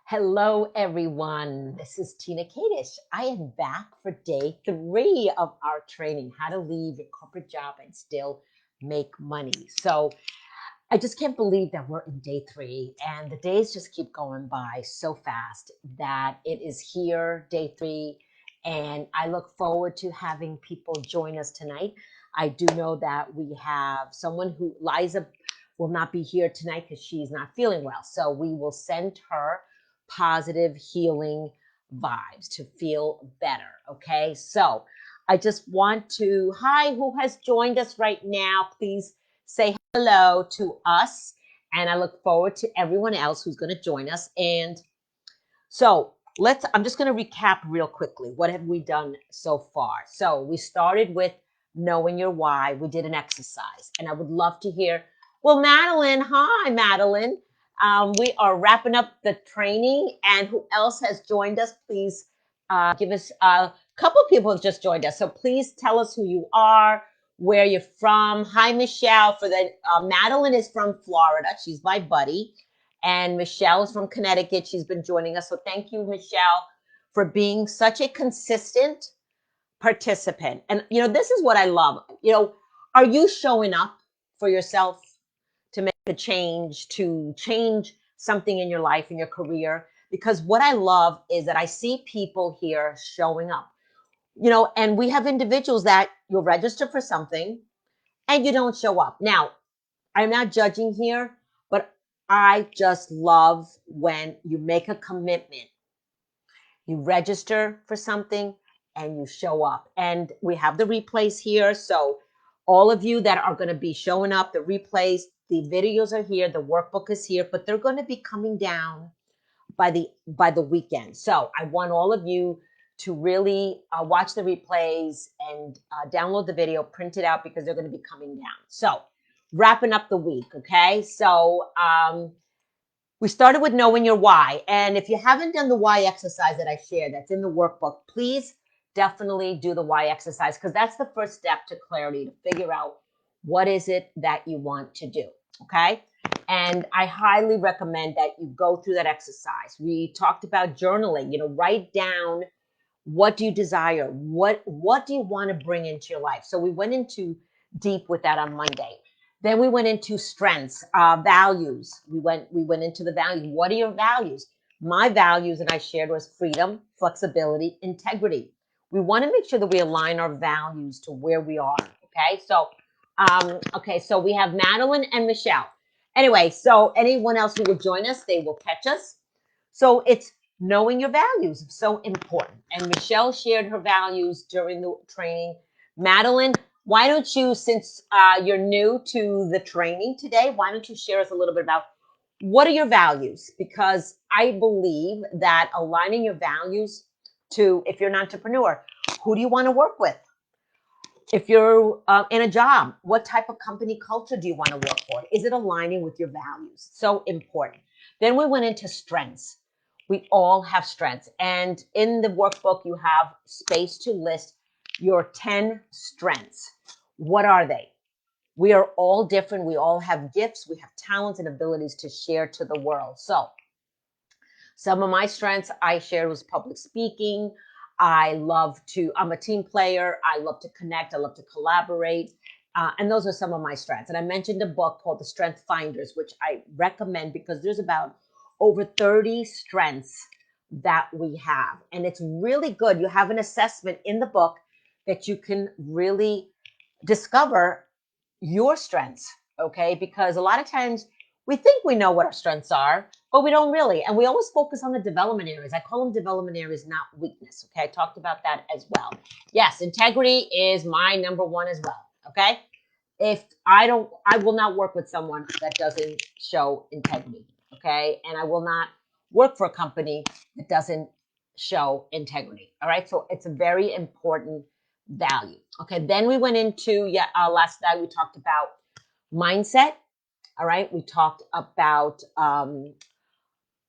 Hello, everyone. This is Tina Kadish. I am back for day 3 of our training, how to leave your corporate job and still make money. So I just can't believe that we're in day 3 and the days just keep going by so fast that it is here, day 3. And I look forward to having people join us tonight. I do know that we have someone who, Liza, will not be here tonight because she's not feeling well. So we will send her positive healing vibes to feel better. Okay. So I just want to, hi, who has joined us right now? Please say hello to us. And I look forward to everyone else who's going to join us. And so I'm just going to recap real quickly. What have we done so far? So we started with knowing your why. We did an exercise and I would love to hear, well, Madeline, hi, Madeline. We are wrapping up the training and who else has joined us? Please give us a couple of people have just joined us. So please tell us who you are, where you're from. Hi, Michelle. Madeline is from Florida. She's my buddy. And Michelle is from Connecticut. She's been joining us. So thank you, Michelle, for being such a consistent participant. And, this is what I love. Are you showing up for yourself to make a change, to change something in your life, in your career? Because what I love is that I see people here showing up, and we have individuals that you'll register for something and you don't show up. Now, I'm not judging here, but I just love when you make a commitment, you register for something and you show up. And we have the replays here. So all of you that are going to be showing up, the replays, the videos are here, the workbook is here, but they're going to be coming down by the weekend. So I want all of you to really watch the replays and download the video, print it out because they're going to be coming down. So wrapping up the week. Okay. So, we started with knowing your why. And if you haven't done the why exercise that I shared, that's in the workbook, please definitely do the why exercise because that's the first step to clarity, to figure out what is it that you want to do. Okay. And I highly recommend that you go through that exercise. We talked about journaling, write down what do you desire? What do you want to bring into your life? So we went into deep with that on Monday. Then we went into strengths, values. We went into the value. What are your values? My values that I shared was freedom, flexibility, integrity. We want to make sure that we align our values to where we are. Okay. So we have Madeline and Michelle. Anyway, so anyone else who will join us, they will catch us. So it's knowing your values is so important. And Michelle shared her values during the training. Madeline, why don't you, since you're new to the training today, why don't you share us a little bit about what are your values? Because I believe that aligning your values to, if you're an entrepreneur, who do you want to work with? If you're in a job, what type of company culture do you want to work for? Is it aligning with your values? So important. Then we went into strengths. We all have strengths. And in the workbook, you have space to list your 10 strengths. What are they? We are all different. We all have gifts. We have talents and abilities to share to the world. So some of my strengths I shared was public speaking. I'm a team player. I love to connect. I love to collaborate. And those are some of my strengths. And I mentioned a book called The Strength Finders, which I recommend because there's about over 30 strengths that we have. And it's really good. You have an assessment in the book that you can really discover your strengths. Okay. Because a lot of times we think we know what our strengths are, but we don't really. And we always focus on the development areas. I call them development areas, not weakness. Okay. I talked about that as well. Yes. Integrity is my number one as well. Okay. I will not work with someone that doesn't show integrity. Okay. And I will not work for a company that doesn't show integrity. All right. So it's a very important value. Okay. Then we went into, last night we talked about mindset. All right. We talked about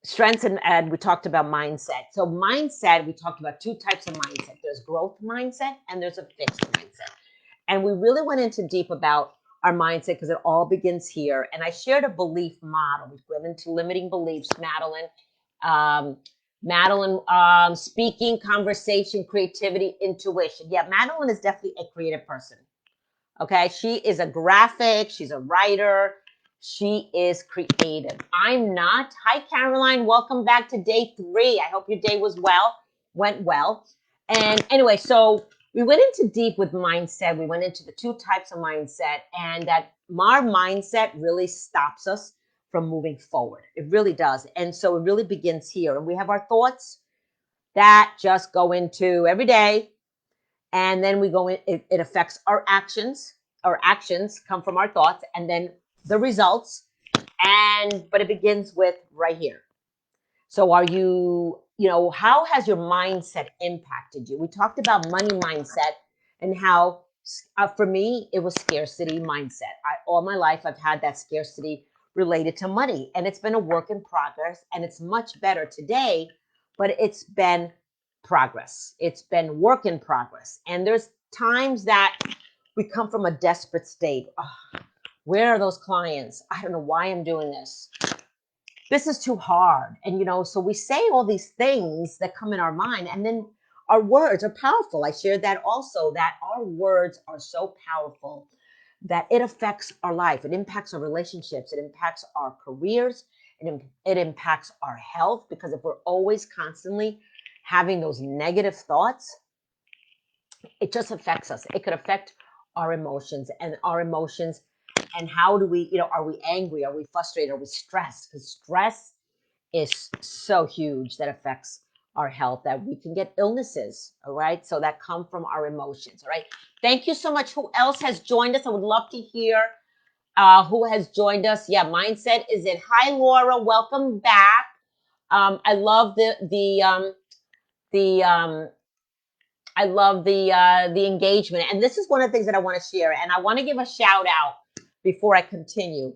strengths and we talked about mindset. So mindset, we talked about two types of mindset. There's growth mindset and there's a fixed mindset. And we really went into deep about our mindset because it all begins here. And I shared a belief model. We went into limiting beliefs, Madeline. Madeline, speaking, conversation, creativity, intuition. Yeah, Madeline is definitely a creative person. Okay, she is a graphic, she's a writer, she is creative. I'm not. Hi, Caroline. Welcome back to day 3. I hope your day went well. And anyway, so we went into deep with mindset. We went into the 2 types of mindset, and that our mindset really stops us from moving forward. It really does. And so it really begins here. And we have our thoughts that just go into every day, and then we go in, it affects our actions. Our actions come from our thoughts, and then the results. But it begins with right here. So are you, how has your mindset impacted you? We talked about money mindset, and how, for me, it was scarcity mindset. All my life, I've had that scarcity related to money, and it's been a work in progress, and it's much better today, but it's been progress. It's been work in progress. And there's times that we come from a desperate state. Oh, where are those clients? I don't know why I'm doing this. This is too hard. And, so we say all these things that come in our mind, and then our words are powerful. I shared that also, that our words are so powerful that it affects our life. It impacts our relationships. It impacts our careers. It impacts our health, because if we're always constantly having those negative thoughts, it just affects us. It could affect our emotions, and how do we, are we angry? Are we frustrated? Are we stressed? Because stress is so huge that affects our health, that we can get illnesses, all right? So that come from our emotions, all right? Thank you so much. Who else has joined us? I would love to hear who has joined us. Yeah, mindset is it. Hi, Laura. Welcome back. I love the I love the engagement, and this is one of the things that I want to share, and I want to give a shout out before I continue.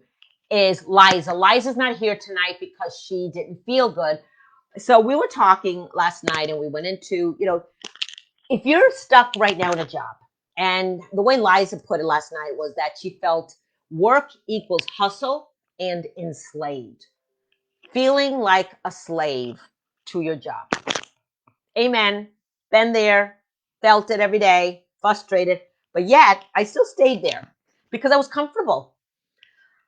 Is Liza? Liza's not here tonight because she didn't feel good. So we were talking last night, and we went into, if you're stuck right now in a job, and the way Liza put it last night was that she felt work equals hustle and enslaved, feeling like a slave to your job. Amen. Been there, felt it every day, frustrated, but yet I still stayed there because I was comfortable.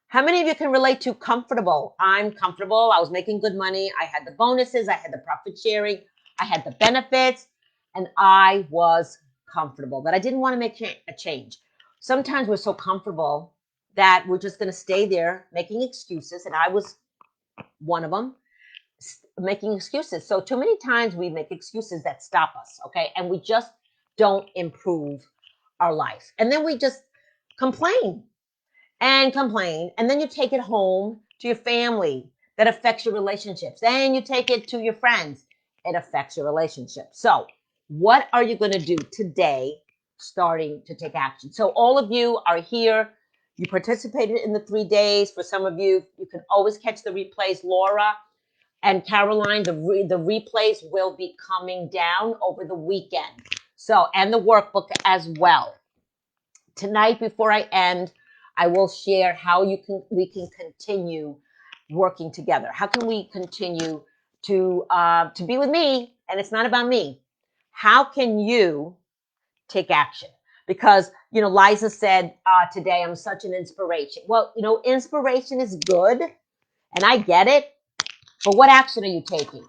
How many of you can relate to comfortable? I'm comfortable. I was making good money. I had the bonuses. I had the profit sharing. I had the benefits, and I was comfortable, but I didn't want to make a change. Sometimes we're so comfortable that we're just going to stay there making excuses, and I was one of them, making excuses. So too many times we make excuses that stop us, okay? And we just don't improve our life. And then we just complain and complain. And then you take it home to your family. That affects your relationships. Then you take it to your friends. It affects your relationship. So what are you going to do today starting to take action? So all of you are here. You participated in the 3 days. For some of you, you can always catch the replays. Laura and Caroline, the replays will be coming down over the weekend. So, and the workbook as well. Tonight, before I end, I will share how we can continue working together. How can we continue to be with me? And it's not about me. How can you take action? Because, Liza said today, I'm such an inspiration. Well, inspiration is good, and I get it. But what action are you taking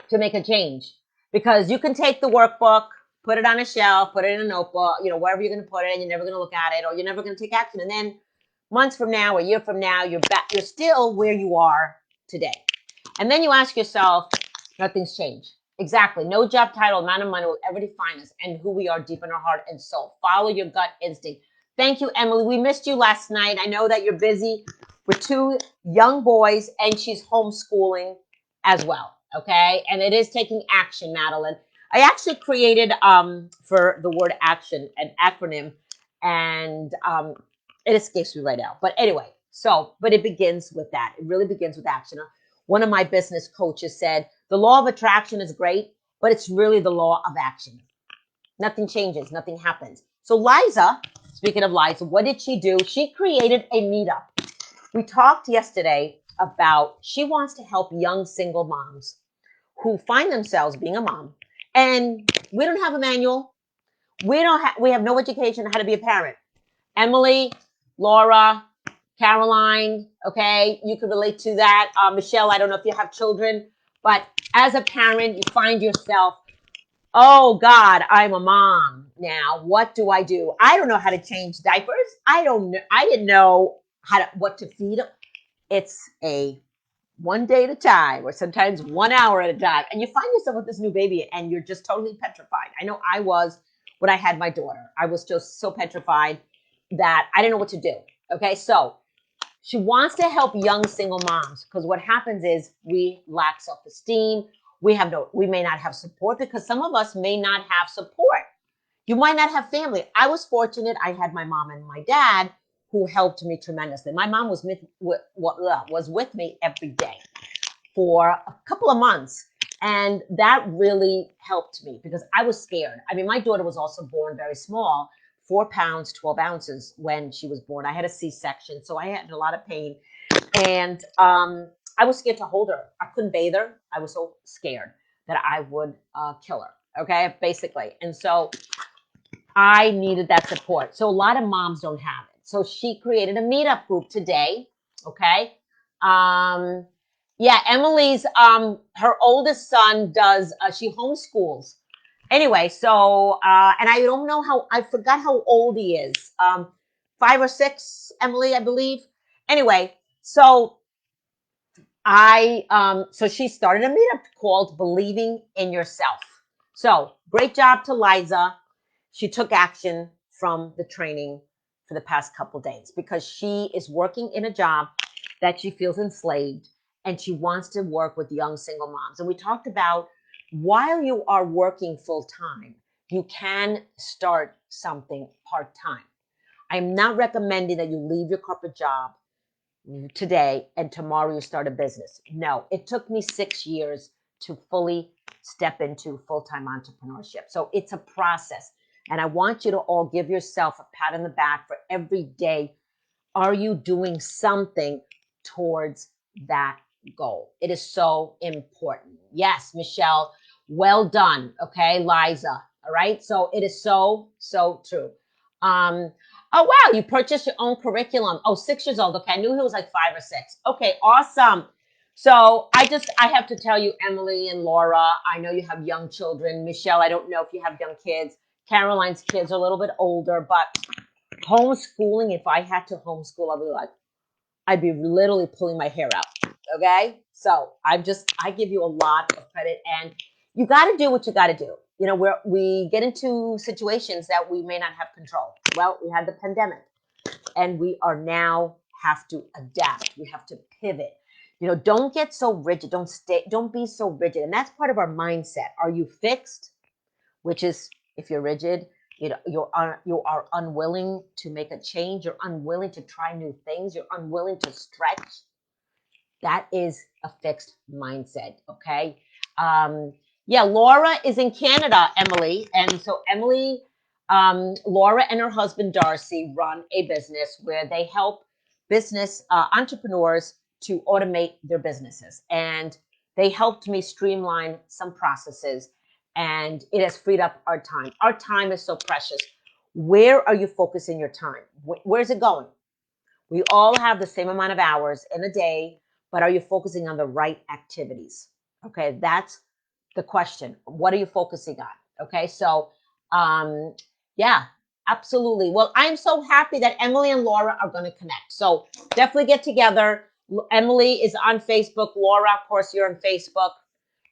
to make a change? Because you can take the workbook, put it on a shelf, put it in a notebook, wherever you're going to put it, and you're never going to look at it, or you're never going to take action. And then months from now, a year from now, you're still where you are today. And then you ask yourself, nothing's changed. Exactly. No job title, amount of money will ever define us and who we are deep in our heart and soul. Follow your gut instinct. Thank you, Emily. We missed you last night. I know that you're busy with 2 young boys, and she's homeschooling as well. Okay. And it is taking action, Madeline. I actually created for the word action an acronym, and it escapes me right now. But anyway, but it begins with that. It really begins with action. One of my business coaches said, the law of attraction is great, but it's really the law of action. Nothing changes, nothing happens. So Liza, speaking of Liza, what did she do? She created a meetup. We talked yesterday about she wants to help young single moms who find themselves being a mom. And we don't have a manual. We have no education on how to be a parent. Emily, Laura, Caroline, okay, you can relate to that. Michelle, I don't know if you have children, but as a parent, you find yourself, oh God, I'm a mom now. What do I do? I don't know how to change diapers. I don't know. I didn't know what to feed them. It's a one day at a time, or sometimes 1 hour at a time. And you find yourself with this new baby and you're just totally petrified. I know I was when I had my daughter. I was just so petrified that I didn't know what to do. Okay, so she wants to help young single moms because what happens is we lack self-esteem. We may not have support because some of us may not have support. You might not have family. I was fortunate. I had my mom and my dad who helped me tremendously. My mom was with me every day for a couple of months. And that really helped me because I was scared. I mean, my daughter was also born very small, 4 pounds, 12 ounces when she was born. I had a C-section, so I had a lot of pain. And I was scared to hold her. I couldn't bathe her. I was so scared that I would kill her, okay, basically. And so I needed that support. So a lot of moms don't have it. So she created a meetup group today. Okay. Um, yeah, Emily's her oldest son does she homeschools. Anyway, so and I don't know how I forgot how old he is. 5 or 6, Emily, I believe. Anyway, so so she started a meetup called Believing in Yourself. So great job to Liza. She took action from the training for the past couple days because she is working in a job that she feels enslaved and she wants to work with young single moms. And we talked about while you are working full time, you can start something part time. I'm not recommending that you leave your corporate job today and tomorrow you start a business. No, it took me 6 years to fully step into full-time entrepreneurship. So it's a process. And I want you to all give yourself a pat on the back for every day. Are you doing something towards that goal? It is so important. Yes, Michelle, well done. Okay, Liza. All right. So it is so, so true. Um, oh, wow. You purchased your own curriculum. Oh, 6 years old. Okay. I knew he was like 5 or 6. Okay. Awesome. So I have to tell you, Emily and Laura, I know you have young children. Michelle, I don't know if you have young kids. Caroline's kids are a little bit older, but homeschooling, if I had to homeschool, I'd be literally pulling my hair out. Okay. So I give you a lot of credit and you got to do what you got to do. You know, we get into situations that we may not have control. Well, we had the pandemic and we are now have to adapt. We have to pivot. You know, don't get so rigid. Don't be so rigid. And that's part of our mindset. Are you fixed? Which is if you're rigid, you know, you are unwilling to make a change. You're unwilling to try new things. You're unwilling to stretch. That is a fixed mindset. Okay. Yeah, Laura is in Canada, Emily. And so Laura and her husband, Darcy, run a business where they help business entrepreneurs to automate their businesses. And they helped me streamline some processes and it has freed up our time. Our time is so precious. Where are you focusing your time? Where's it going? We all have the same amount of hours in a day, but are you focusing on the right activities? Okay, that's the question. What are you focusing on? Okay, so yeah, absolutely. Well, I'm so happy that Emily and Laura are going to connect. So definitely get together. Emily is on Facebook. Laura, of course, you're on Facebook.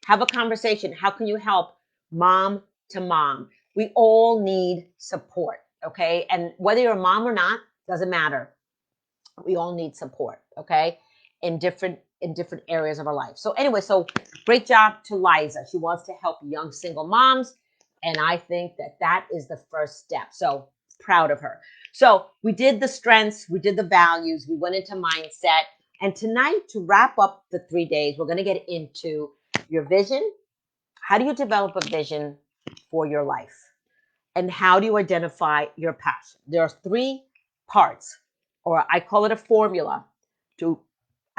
Have a conversation. How can you help mom to mom? We all need support. Okay, and whether you're a mom or not, doesn't matter. We all need support, okay, in different areas of our life. So anyway, so great job to Liza. She wants to help young single moms, and I think that is the first step. So proud of her. So we did the strengths, we did the values, we went into mindset, and tonight to wrap up the 3 days, we're going to get into your vision. How do you develop a vision for your life? And how do you identify your passion? There are 3 parts, or I call it a formula to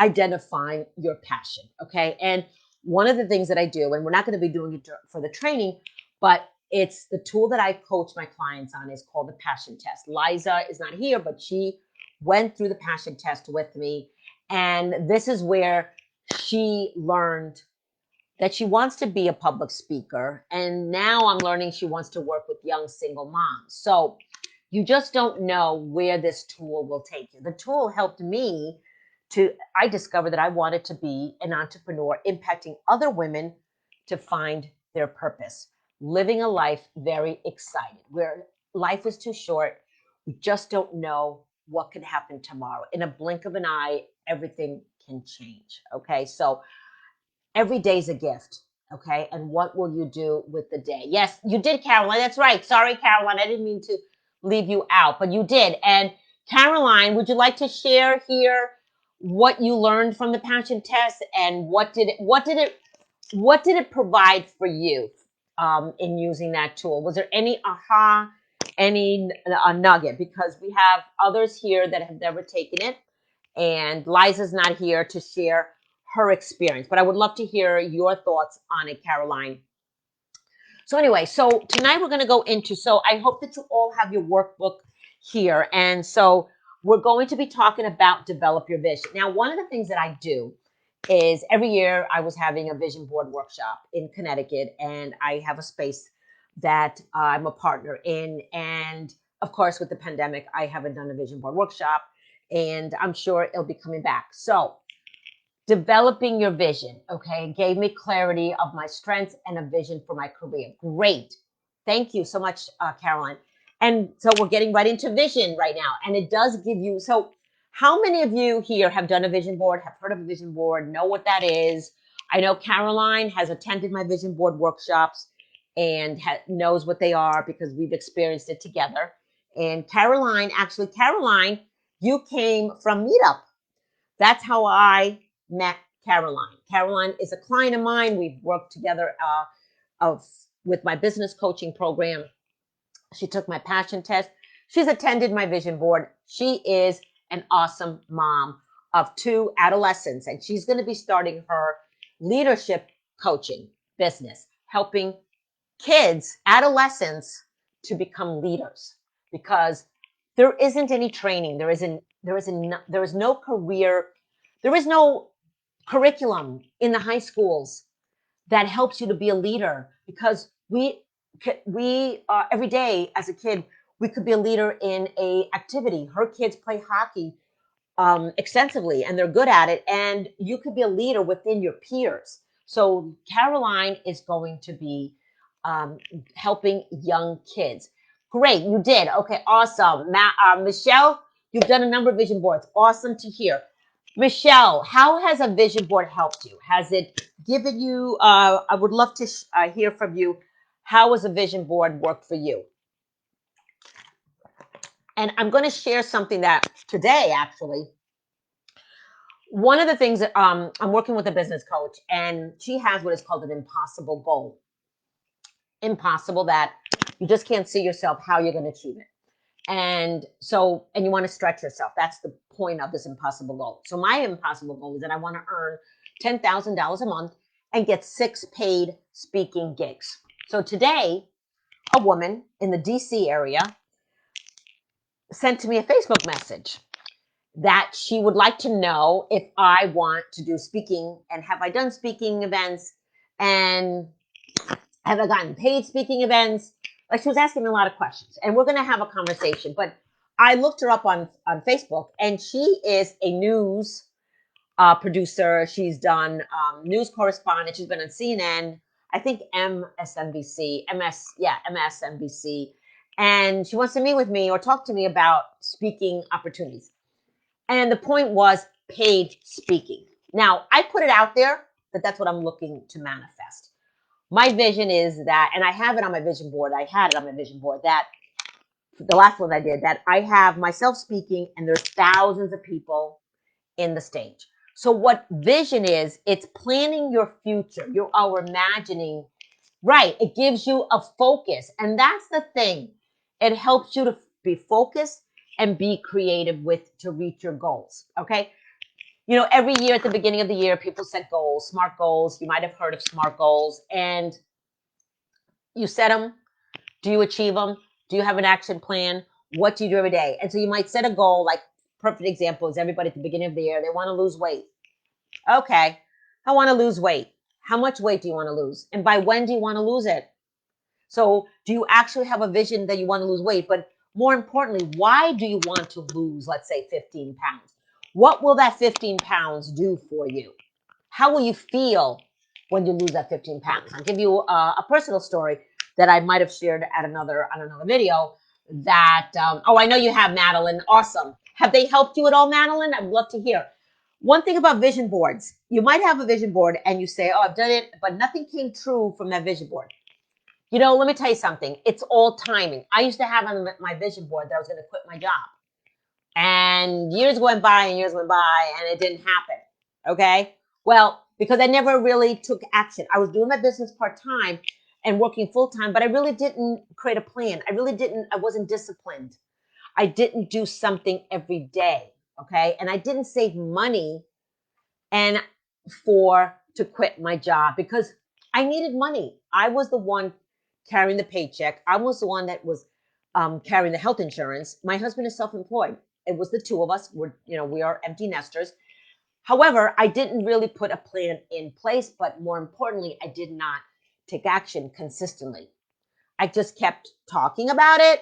identifying your passion. Okay. And one of the things that I do, and we're not going to be doing it for the training, but it's the tool that I coach my clients on is called the passion test. Liza is not here, but she went through the passion test with me. And this is where she learned that she wants to be a public speaker. And now I'm learning she wants to work with young single moms. So you just don't know where this tool will take you. The tool helped me I discovered that I wanted to be an entrepreneur impacting other women to find their purpose, living a life very excited, where life is too short. We just don't know what could happen tomorrow. In a blink of an eye, everything can change. Okay. So every day's a gift. Okay. And what will you do with the day? Yes, you did, Caroline. That's right. Sorry, Caroline. I didn't mean to leave you out, but you did. And Caroline, would you like to share here what you learned from the passion test and what did it provide for you in using that tool? Was there any any nugget? Because we have others here that have never taken it, and Liza's not here to share her experience. But I would love to hear your thoughts on it, Caroline. So anyway, so tonight we're going to go into, so I hope that you all have your workbook here. And so we're going to be talking about develop your vision. Now, one of the things that I do is every year I was having a vision board workshop in Connecticut, and I have a space that I'm a partner in. And of course, with the pandemic, I haven't done a vision board workshop, and I'm sure it'll be coming back. So developing your vision, okay, gave me clarity of my strengths and a vision for my career. Great. Thank you so much, Caroline. And so we're getting right into vision right now. And it does give you, so how many of you here have done a vision board, have heard of a vision board, know what that is? I know Caroline has attended my vision board workshops and knows what they are because we've experienced it together. And Caroline, you came from Meetup. That's how I met Caroline. Caroline is a client of mine. We've worked together with my business coaching program. She took my passion test. She's attended my vision board. She is an awesome mom of 2 adolescents, and she's going to be starting her leadership coaching business, helping kids, adolescents, to become leaders, because there isn't any training. There is no career. There is no curriculum in the high schools that helps you to be a leader, because we every day as a kid, we could be a leader in a activity. Her kids play hockey extensively and they're good at it, and you could be a leader within your peers. So Caroline is going to be helping young kids. Great, you did. Okay, awesome. Michelle, you've done a number of vision boards. Awesome to hear. Michelle, how has a vision board helped you? Has it given you, I would love to hear from you. How has a vision board worked for you? And I'm going to share something that today, actually, one of the things that I'm working with a business coach, and she has what is called an impossible goal. Impossible, that you just can't see yourself how you're going to achieve it. And you want to stretch yourself. That's the point of this impossible goal. So my impossible goal is that I want to earn $10,000 a month and get 6 paid speaking gigs. So today, a woman in the DC area sent to me a Facebook message that she would like to know if I want to do speaking, and have I done speaking events, and have I gotten paid speaking events? Like, she was asking me a lot of questions, and we're going to have a conversation. But I looked her up on Facebook, and she is a news producer. She's done news correspondent. She's been on CNN, I think MSNBC, MSNBC. And she wants to meet with me or talk to me about speaking opportunities. And the point was paid speaking. Now, I put it out there that that's what I'm looking to manifest. My vision is that, and I have it on my vision board. I had it on my vision board that the last one I did, that I have myself speaking and there's thousands of people in the stage. So what vision is, it's planning your future. You're imagining, right? It gives you a focus. And that's the thing. It helps you to be focused and be creative to reach your goals. Okay. every year at the beginning of the year, people set goals, SMART goals. You might have heard of SMART goals. And you set them. Do you achieve them? Do you have an action plan? What do you do every day? And so you might set a goal, like perfect example is everybody at the beginning of the year, they want to lose weight. Okay, I want to lose weight. How much weight do you want to lose? And by when do you want to lose it? So do you actually have a vision that you want to lose weight? But more importantly, why do you want to lose, let's say, 15 pounds? What will that 15 pounds do for you? How will you feel when you lose that 15 pounds? I'll give you a personal story that I might have shared at another video that, oh, I know you have, Madeline. Awesome. Have they helped you at all, Madeline? I'd love to hear. One thing about vision boards, you might have a vision board and you say, oh, I've done it, but nothing came true from that vision board. Let me tell you something. It's all timing. I used to have on my vision board that I was going to quit my job. And years went by and years went by and it didn't happen. Okay? Well, because I never really took action. I was doing my business part-time and working full-time, but I really didn't create a plan. I wasn't disciplined. I didn't do something every day. Okay? And I didn't save money and to quit my job because I needed money. I was the one carrying the paycheck. I was the one that was carrying the health insurance. My husband is self-employed. It was the two of us. We are empty nesters. However, I didn't really put a plan in place, but more importantly, I did not take action consistently. I just kept talking about it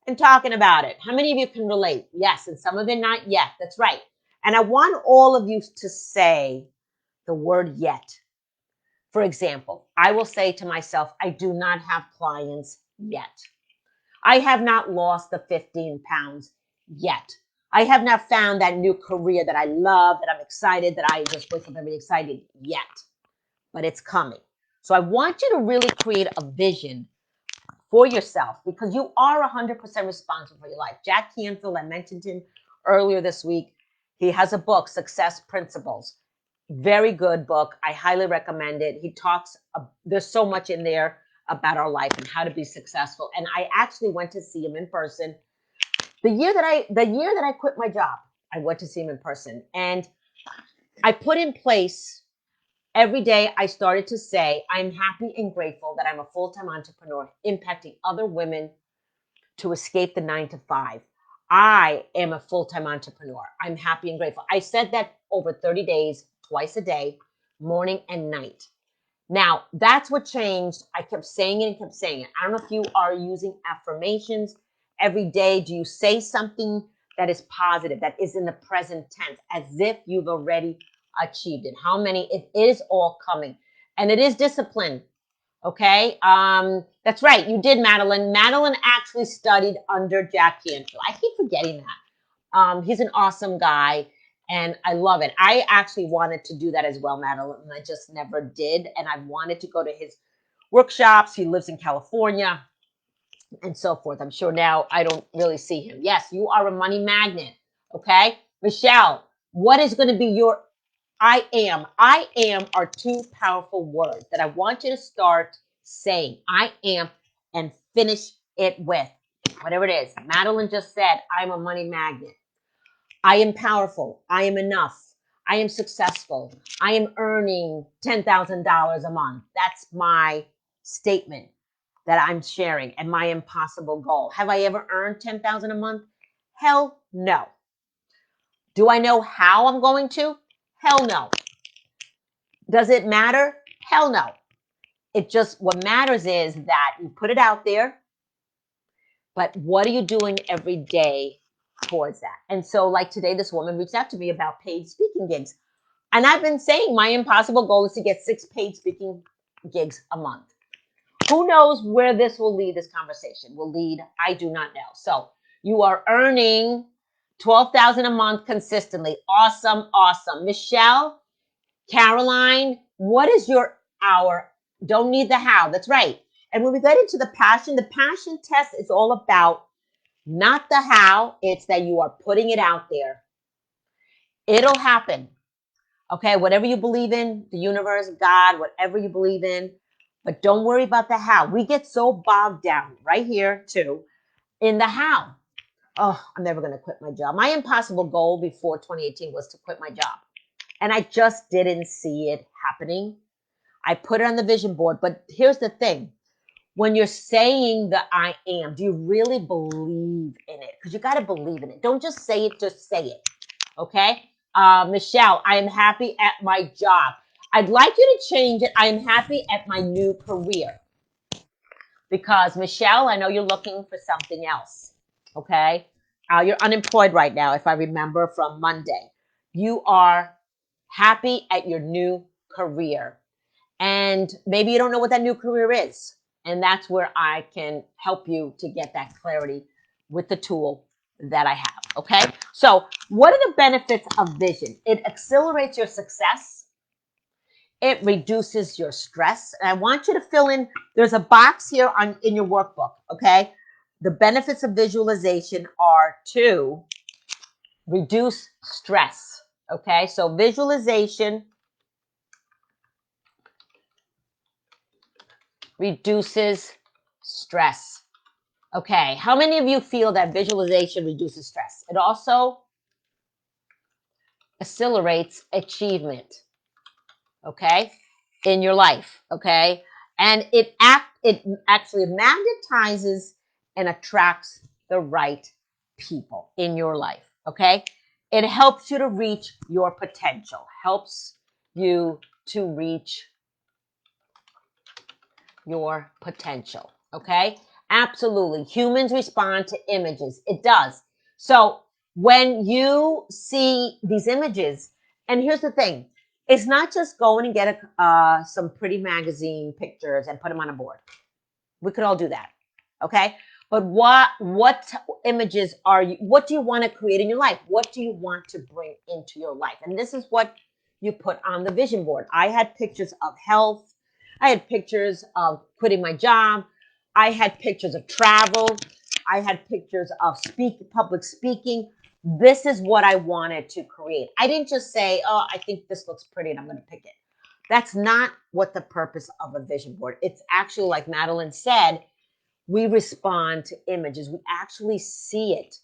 and talking about it. How many of you can relate? Yes, and some of it not yet. That's right. And I want all of you to say the word yet. For example, I will say to myself, I do not have clients yet. I have not lost the 15 pounds yet. I have not found that new career that I love, that I'm excited, that I just wake up every day excited yet. But it's coming. So I want you to really create a vision for yourself because you are 100% responsible for your life. Jack Canfield, I mentioned him earlier this week. He has a book, Success Principles. Very good book. I highly recommend it. He talks, there's so much in there about our life and how to be successful. And I actually went to see him in person. The year that I quit my job, I went to see him in person. And I put in place every day I started to say, I'm happy and grateful that I'm a full-time entrepreneur impacting other women to escape the 9-to-5. I am a full-time entrepreneur. I'm happy and grateful. I said that over 30 days, twice a day, morning and night. Now, that's what changed. I kept saying it and kept saying it. I don't know if you are using affirmations every day. Do you say something that is positive, that is in the present tense, as if you've already achieved it? How many? It is all coming. And it is discipline. Okay. That's right. You did, Madeline. Madeline actually studied under Jack Canfield. I keep forgetting that. He's an awesome guy and I love it. I actually wanted to do that as well, Madeline, and I just never did. And I wanted to go to his workshops. He lives in California and so forth. I'm sure now I don't really see him. Yes, you are a money magnet. Okay. Michelle, what is going to be your I am? I am are two powerful words that I want you to start saying. I am and finish it with whatever it is. Madeline just said, I'm a money magnet. I am powerful. I am enough. I am successful. I am earning $10,000 a month. That's my statement that I'm sharing and my impossible goal. Have I ever earned $10,000 a month? Hell no. Do I know how I'm going to? Hell no. Does it matter? Hell no. What matters is that you put it out there, but what are you doing every day towards that? And so like today, this woman reached out to me about paid speaking gigs. And I've been saying my impossible goal is to get 6 paid speaking gigs a month. Who knows where this will lead, this conversation will lead? I do not know. So you are earning $12,000 a month consistently. Awesome, awesome. Michelle, Caroline, what is your hour? Don't need the how. That's right. And when we get into the passion test is all about not the how. It's that you are putting it out there. It'll happen. Okay, whatever you believe in, the universe, God, whatever you believe in, but don't worry about the how. We get so bogged down right here too in the how. Oh, I'm never going to quit my job. My impossible goal before 2018 was to quit my job. and I just didn't see it happening. I put it on the vision board, but here's the thing. When you're saying the I am, do you really believe in it? Because you got to believe in it. Don't just say it, just say it. Okay? Michelle, I am happy at my job. I'd like you to change it. I am happy at my new career. Because, Michelle, I know you're looking for something else. Okay? You're unemployed right now, if I remember from Monday. You are happy at your new career. And maybe you don't know what that new career is. And that's where I can help you to get that clarity with the tool that I have. Okay. So, what are the benefits of vision? It accelerates your success, it reduces your stress. And I want you to fill in, there's a box here in your workbook. Okay. The benefits of visualization are to reduce stress. Okay. So, visualization reduces stress. Okay, how many of you feel that visualization reduces stress? It also accelerates achievement, okay, in your life, okay? And it actually magnetizes and attracts the right people in your life, okay? It helps you to reach your potential, helps you to reach your potential. Okay. Absolutely. Humans respond to images. It does. So when you see these images, and here's the thing, it's not just going and get some pretty magazine pictures and put them on a board. We could all do that. Okay. But what images are you, what do you want to create in your life? What do you want to bring into your life? And this is what you put on the vision board. I had pictures of health. I had pictures of quitting my job. I had pictures of travel. I had pictures of public speaking. This is what I wanted to create. I didn't just say, oh, I think this looks pretty and I'm going to pick it. That's not what the purpose of a vision board. It's actually, like Madeline said, we respond to images. We actually see it,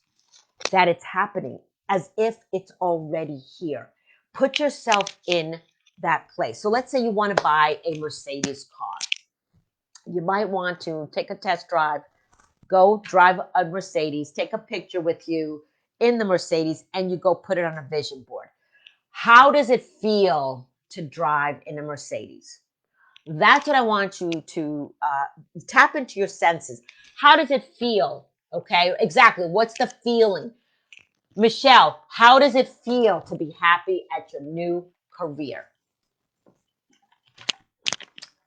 that it's happening as if it's already here. Put yourself in that place. So let's say you want to buy a Mercedes car. You might want to take a test drive, go drive a Mercedes, take a picture with you in the Mercedes, and you go put it on a vision board. How does it feel to drive in a Mercedes? That's what I want you to tap into your senses. How does it feel? Okay, exactly. What's the feeling? Michelle, how does it feel to be happy at your new career?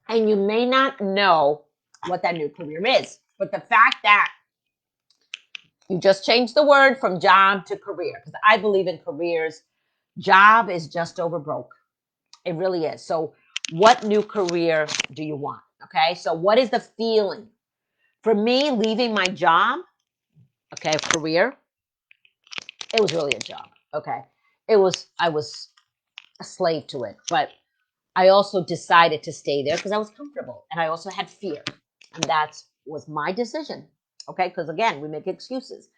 And you may not know what that new career is, but the fact that you just changed the word from job to career, because I believe in careers, job is just over broke. It really is. So, what new career do you want? Okay, so what is the feeling? For me, leaving my job, okay, career, it was really a job. Okay, I was a slave to it, but I also decided to stay there because I was comfortable and I also had fear. And that was my decision. Okay, because again, we make excuses.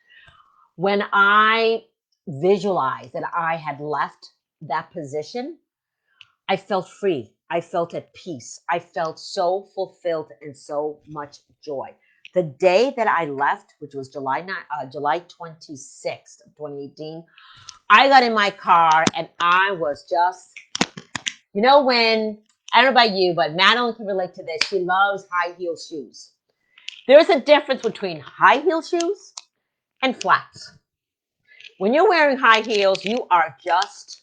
When I visualized that I had left that position, I felt free. I felt at peace. I felt so fulfilled and so much joy. The day that I left, which was July 26th of 2018, I got in my car and I was just, when, I don't know about you, but Madeline can relate to this. She loves high heel shoes. There's a difference between high heel shoes and flats. When you're wearing high heels, you are just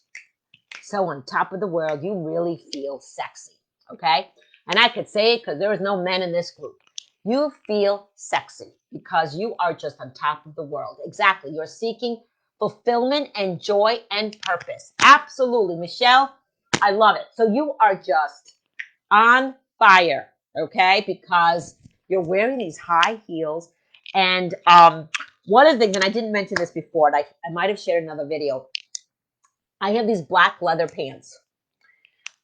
so on top of the world. You really feel sexy. Okay. And I could say it because there is no men in this group. You feel sexy because you are just on top of the world. Exactly. You're seeking fulfillment and joy and purpose. Absolutely. Michelle, I love it. So you are just on fire. Okay. Because you're wearing these high heels. And one of the things, and I didn't mention this before, and I might have shared another video. I have these black leather pants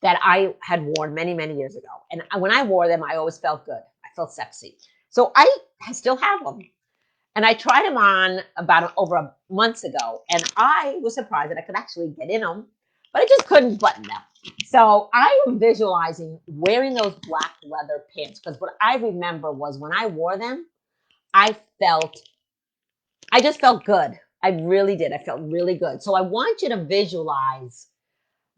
that I had worn many, many years ago. And when I wore them, I always felt good. I felt sexy. So I still have them. And I tried them on about over months ago. And I was surprised that I could actually get in them. but I just couldn't button them. So I am visualizing wearing those black leather pants because what I remember was when I wore them, I felt, I just felt good. I really did. I felt really good. So I want you to visualize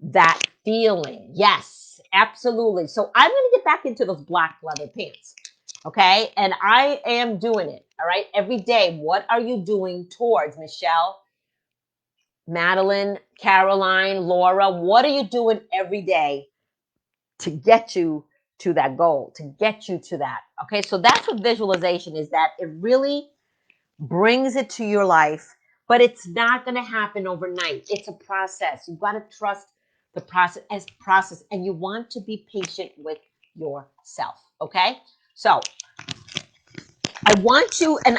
that feeling. Yes, absolutely. So I'm going to get back into those black leather pants. Okay. And I am doing it. All right. Every day. What are you doing towards Michelle, Madeline, Caroline, Laura? What are you doing every day to get you to that goal, to get you to that? Okay. So that's what visualization is, that it really brings it to your life, but it's not going to happen overnight. It's a process. You've got to trust the process, and you want to be patient with yourself. Okay. So I want you, and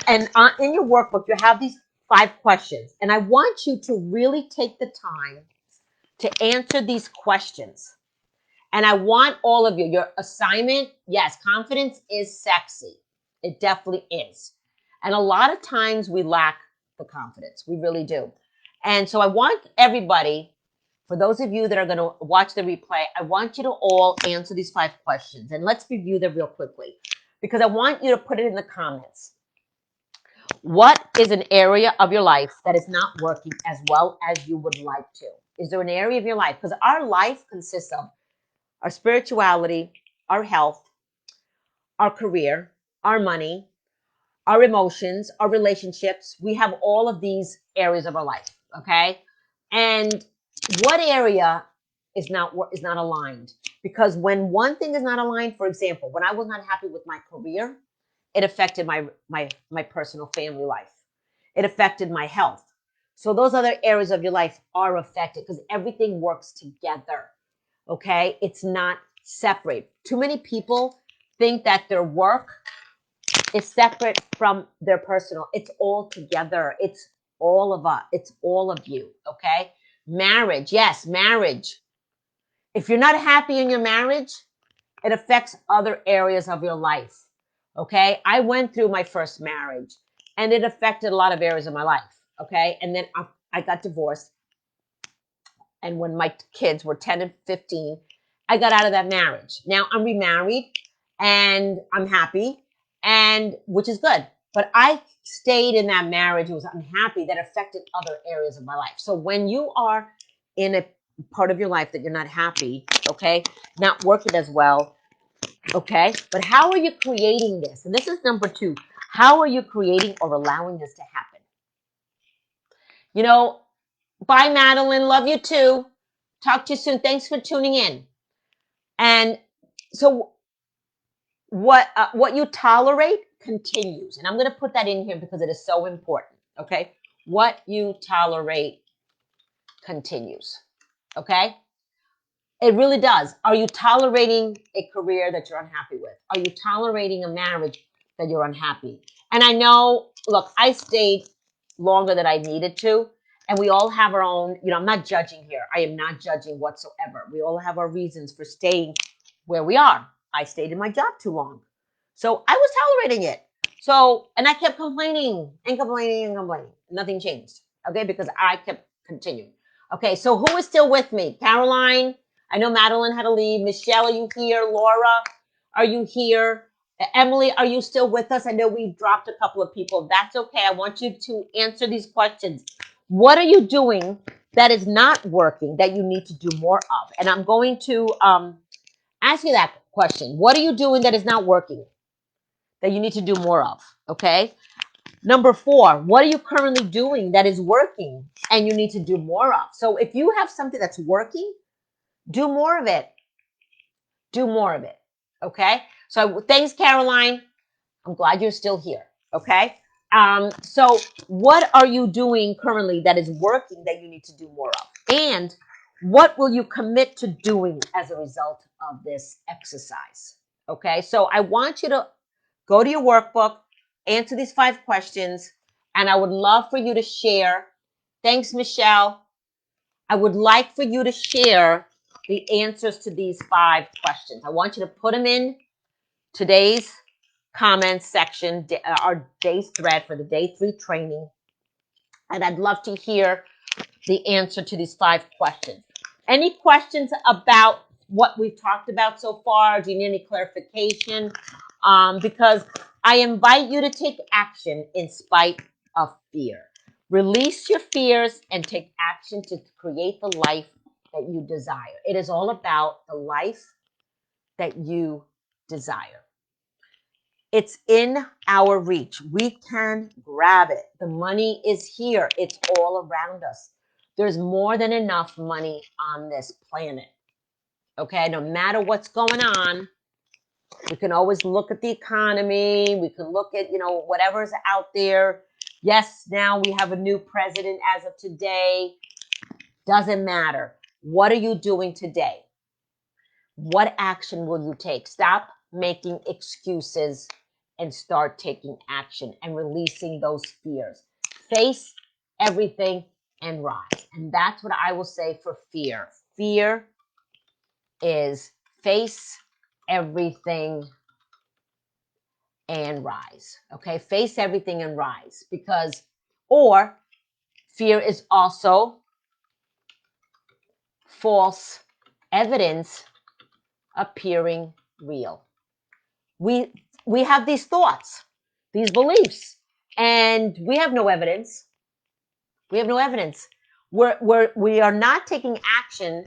in your workbook, you have these 5 questions, and I want you to really take the time to answer these questions. And I want all of you, your assignment, yes, confidence is sexy. It definitely is. And a lot of times we lack the confidence. We really do. And so I want everybody, for those of you that are going to watch the replay, I want you to all answer these 5 questions. And let's review them real quickly because I want you to put it in the comments. What is an area of your life that is not working as well as you would like to? Is there an area of your life? Because our life consists of our spirituality, our health, our career, our money, our emotions, our relationships. We have all of these areas of our life, okay? And what area is not aligned? Because when one thing is not aligned, for example, when I was not happy with my career, it affected my personal family life. It affected my health. So those other areas of your life are affected because everything works together. Okay? It's not separate. Too many people think that their work is separate from their personal. It's all together. It's all of us. It's all of you. Okay? Marriage. Yes, marriage. If you're not happy in your marriage, it affects other areas of your life. Okay? I went through my first marriage and it affected a lot of areas of my life. Okay? And then I got divorced. And when my kids were 10 and 15, I got out of that marriage. Now I'm remarried and I'm happy, and which is good. But I stayed in that marriage. It was unhappy that affected other areas of my life. So when you are in a part of your life that you're not happy, okay, not working as well, okay, but how are you creating this? And this is number 2. How are you creating or allowing this to happen? You know, bye, Madeline. Love you too. Talk to you soon. Thanks for tuning in. And so, what you tolerate continues, and I'm going to put that in here because it is so important. Okay, what you tolerate continues. Okay, it really does. Are you tolerating a career that you're unhappy with? Are you tolerating a marriage that you're unhappy? And I know, look, I stayed longer than I needed to. And we all have our own, I'm not judging here. I am not judging whatsoever. We all have our reasons for staying where we are. I stayed in my job too long. So I was tolerating it. So, and I kept complaining and complaining and complaining. Nothing changed. Okay, because I kept continuing. Okay, so who is still with me? Caroline? I know Madeline had to leave. Michelle, are you here? Laura, are you here? Emily, are you still with us? I know we dropped a couple of people. That's okay. I want you to answer these questions. What are you doing that is not working that you need to do more of? And I'm going to ask you that question. What are you doing that is not working that you need to do more of? Okay. Number 4, what are you currently doing that is working and you need to do more of? So if you have something that's working, do more of it. Do more of it. Okay. So thanks, Caroline. I'm glad you're still here. Okay. So what are you doing currently that is working that you need to do more of? And what will you commit to doing as a result of this exercise? Okay. So I want you to go to your workbook, answer these 5 questions, and I would love for you to share. Thanks, Michelle. I would like for you to share the answers to these 5 questions. I want you to put them in today's comments section, our day's thread for the day 3 training. And I'd love to hear the answer to these 5 questions. Any questions about what we've talked about so far? Do you need any clarification? Because I invite you to take action in spite of fear. Release your fears and take action to create the life that you desire. It is all about the life that you desire. It's in our reach. We can grab it. The money is here. It's all around us. There's more than enough money on this planet. Okay, no matter what's going on, we can always look at the economy. We can look at, whatever's out there. Yes, now we have a new president as of today. Doesn't matter. What are you doing today? What action will you take? Stop making excuses and start taking action and releasing those fears. Face everything and rise. And that's what I will say for fear. Fear is face everything and rise. Okay, face everything and rise, or fear is also false evidence appearing real. We have these thoughts, these beliefs, and we have no evidence. We have no evidence. We are not taking action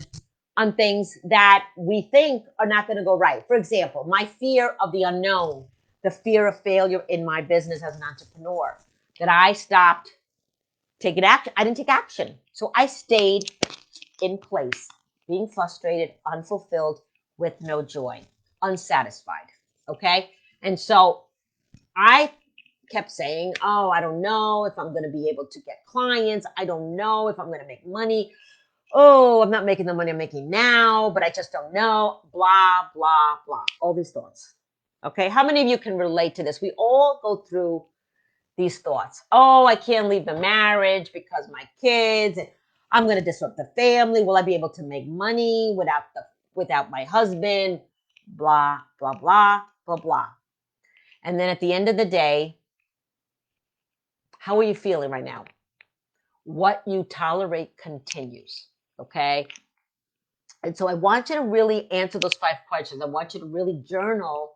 on things that we think are not going to go right. For example, my fear of the unknown, the fear of failure in my business as an entrepreneur, that I stopped taking action. I didn't take action. So I stayed in place, being frustrated, unfulfilled, with no joy, unsatisfied. Okay. And so I kept saying, oh, I don't know if I'm going to be able to get clients. I don't know if I'm going to make money. Oh, I'm not making the money I'm making now, but I just don't know. Blah, blah, blah. All these thoughts. Okay. How many of you can relate to this? We all go through these thoughts. Oh, I can't leave the marriage because my kids, and I'm going to disrupt the family. Will I be able to make money without my husband? Blah, blah, blah, blah, blah. And then at the end of the day, how are you feeling right now? What you tolerate continues. Okay. And so I want you to really answer those 5 questions. I want you to really journal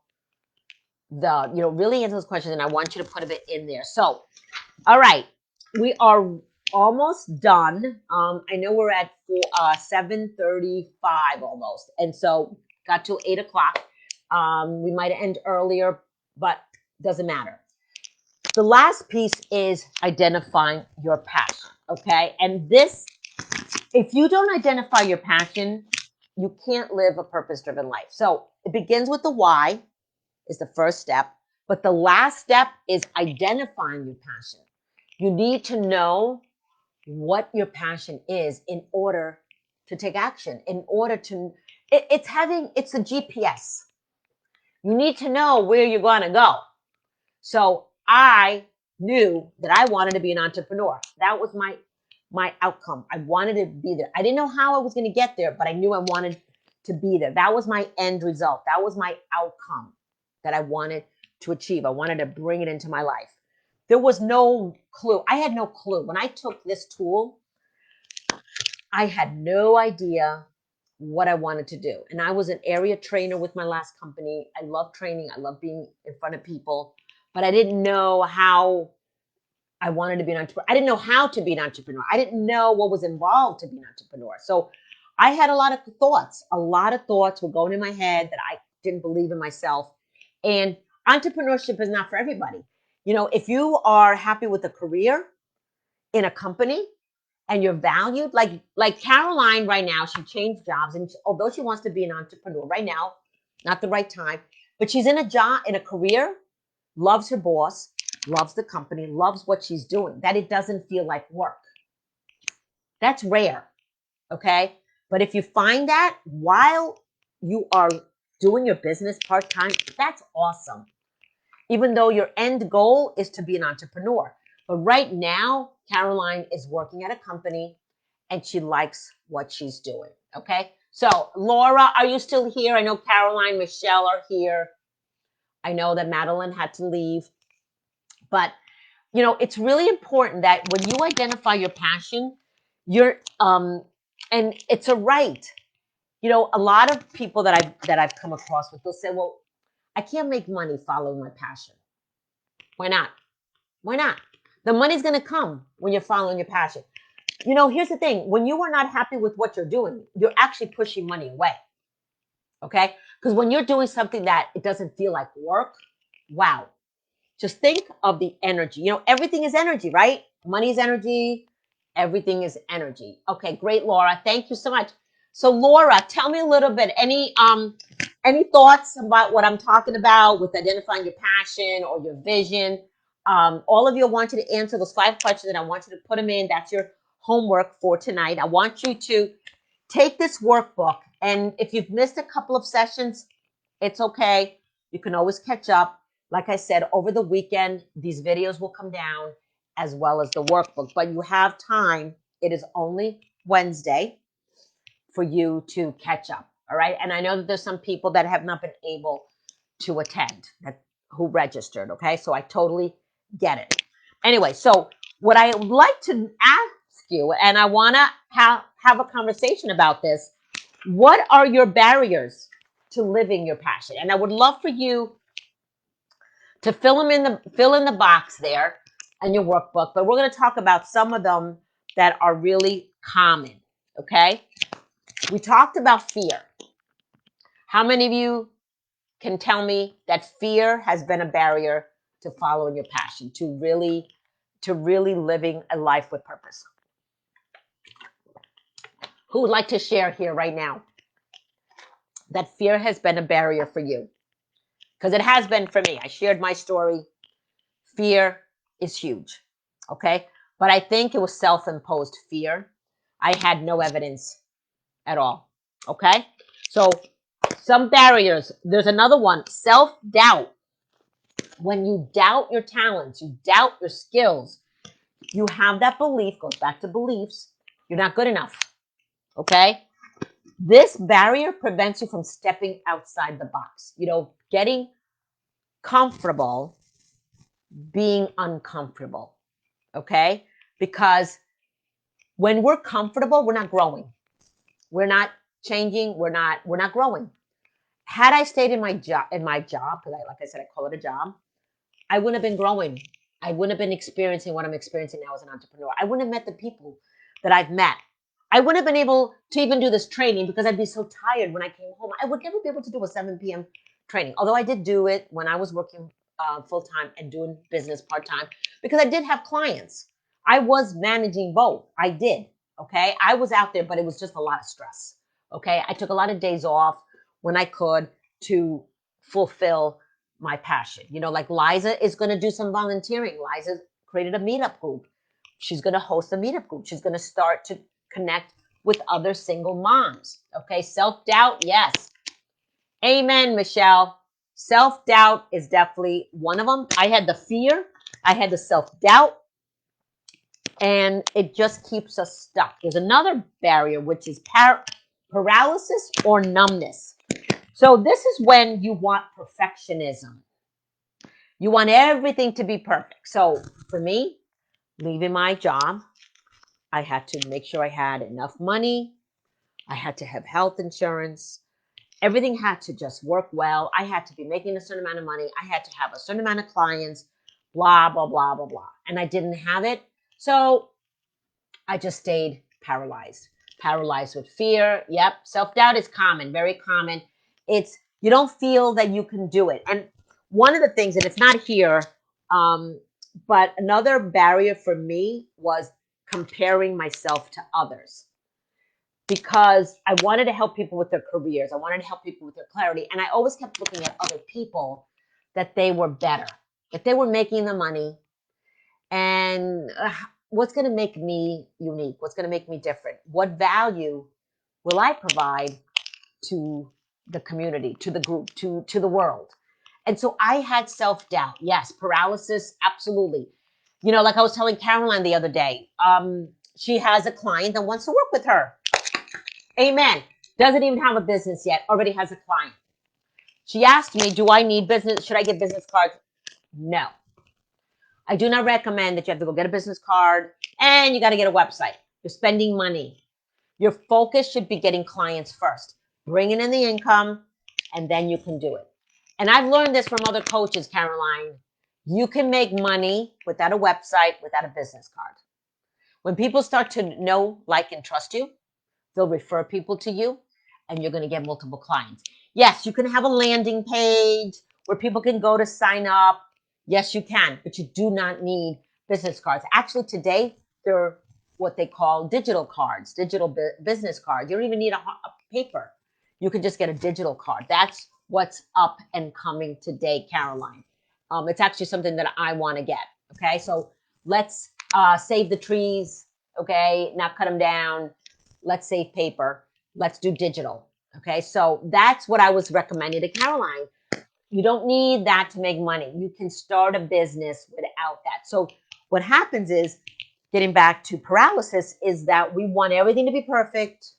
really answer those questions. And I want you to put a bit in there. So, all right. We are almost done. I know we're at 7:35 almost. And so got till 8 o'clock. We might end earlier, but doesn't matter. The last piece is identifying your passion. Okay. And this, if you don't identify your passion, you can't live a purpose-driven life. So it begins with the why is the first step. But the last step is identifying your passion. You need to know what your passion is in order to take action, in order to, it's a GPS. You need to know where you're going to go. So I knew that I wanted to be an entrepreneur. That was my outcome. I wanted to be there. I didn't know how I was going to get there, but I knew I wanted to be there. That was my end result. That was my outcome that I wanted to achieve. I wanted to bring it into my life. There was no clue. I had no clue. When I took this tool, I had no idea what I wanted to do. And I was an area trainer with my last company. I love training. I love being in front of people, but I didn't know how I wanted to be an entrepreneur. I didn't know how to be an entrepreneur. I didn't know what was involved to be an entrepreneur. So I had a lot of thoughts. A lot of thoughts were going in my head that I didn't believe in myself. And entrepreneurship is not for everybody. If you are happy with a career in a company and you're valued, like Caroline right now, she changed jobs, and although she wants to be an entrepreneur right now, not the right time, but she's in a job, in a career, loves her boss, loves the company, loves what she's doing, that it doesn't feel like work. That's rare. Okay. But if you find that while you are doing your business part-time, that's awesome. Even though your end goal is to be an entrepreneur. But right now, Caroline is working at a company and she likes what she's doing. Okay. So Laura, are you still here? I know Caroline, Michelle are here. I know that Madeline had to leave. But, it's really important that when you identify your passion, you're And it's a right. You know, a lot of people that I've come across with, they'll say, well, I can't make money following my passion. Why not? Why not? The money's going to come when you're following your passion. You know, here's the thing. When you are not happy with what you're doing, you're actually pushing money away. Okay? Because when you're doing something that it doesn't feel like work, wow. Just think of the energy. You know, everything is energy, right? Money is energy. Everything is energy. Okay, great, Laura. Thank you so much. So, Laura, tell me a little bit. Any thoughts about what I'm talking about with identifying your passion or your vision? All of you, I want you to answer those 5 questions, and I want you to put them in. That's your homework for tonight. I want you to take this workbook, and if you've missed a couple of sessions, it's okay. You can always catch up. Like I said, over the weekend, these videos will come down as well as the workbook, but you have time. It is only Wednesday for you to catch up. All right. And I know that there's some people that have not been able to attend who registered. Okay. So I totally get it. Anyway, so what I would like to ask you, and I want to have a conversation about this. What are your barriers to living your passion? And I would love for you to fill in the box there in your workbook, but we're going to talk about some of them that are really common. Okay? We talked about fear. How many of you can tell me that fear has been a barrier to following your passion, to really living a life with purpose? Who would like to share here right now that fear has been a barrier for you? Because it has been for me. I shared my story. Fear is huge. Okay. But I think it was self-imposed fear. I had no evidence at all. Okay. So some barriers. There's another one, self-doubt. When you doubt your talents, you doubt your skills, you have that belief, goes back to beliefs, you're not good enough. Okay. This barrier prevents you from stepping outside the box, you know, getting comfortable being uncomfortable. Okay. Because when we're comfortable, we're not growing. We're not changing. We're not growing. Had I stayed in my job, because like I said, I call it a job, I wouldn't have been growing. I wouldn't have been experiencing what I'm experiencing now as an entrepreneur. I wouldn't have met the people that I've met. I wouldn't have been able to even do this training because I'd be so tired when I came home. I would never be able to do a 7 p.m. training, although I did do it when I was working full time and doing business part time because I did have clients. I was managing both. I did. Okay. I was out there, but it was just a lot of stress. Okay. I took a lot of days off when I could to fulfill my passion. You know, like Liza is going to do some volunteering. Liza created a meetup group. She's going to host a meetup group. She's going to start to connect with other single moms. Okay. Self-doubt. Yes. Amen, Michelle. Self-doubt is definitely one of them. I had the fear. I had the self-doubt. And it just keeps us stuck. There's another barrier, which is paralysis or numbness. So this is when you want perfectionism. You want everything to be perfect. So for me, leaving my job, I had to make sure I had enough money. I had to have health insurance. Everything had to just work well. I had to be making a certain amount of money. I had to have a certain amount of clients, blah, blah, blah, blah, blah. And I didn't have it. So I just stayed paralyzed. Paralyzed with fear. Yep. Self-doubt is common, very common. It's, you don't feel that you can do it. And one of the things, and it's not here, but another barrier for me was comparing myself to others because I wanted to help people with their careers. I wanted to help people with their clarity. And I always kept looking at other people that they were better, that they were making the money. And what's going to make me unique? What's going to make me different? What value will I provide to the community, to the group, to the world? And so I had self-doubt. Yes, paralysis, absolutely. You know, like I was telling Caroline the other day, she has a client that wants to work with her. Amen. Doesn't even have a business yet, already has a client. She asked me, do I need business? Should I get business cards? No. I do not recommend that you have to go get a business card and you got to get a website. You're spending money. Your focus should be getting clients first, bringing in the income, and then you can do it. And I've learned this from other coaches, Caroline. You can make money without a website, without a business card. When people start to know, like, and trust you, they'll refer people to you, and you're going to get multiple clients. Yes, you can have a landing page where people can go to sign up. Yes, you can, but you do not need business cards. Actually, today, they're what they call digital cards, digital business cards. You don't even need a paper. You can just get a digital card. That's what's up and coming today, Caroline. It's actually something that I want to get. Okay, so let's save the trees. Okay, not cut them down. Let's save paper. Let's do digital. Okay, so that's what I was recommending to Caroline. You don't need that to make money. You can start a business without that. So what happens is, getting back to paralysis, is that we want everything to be perfect.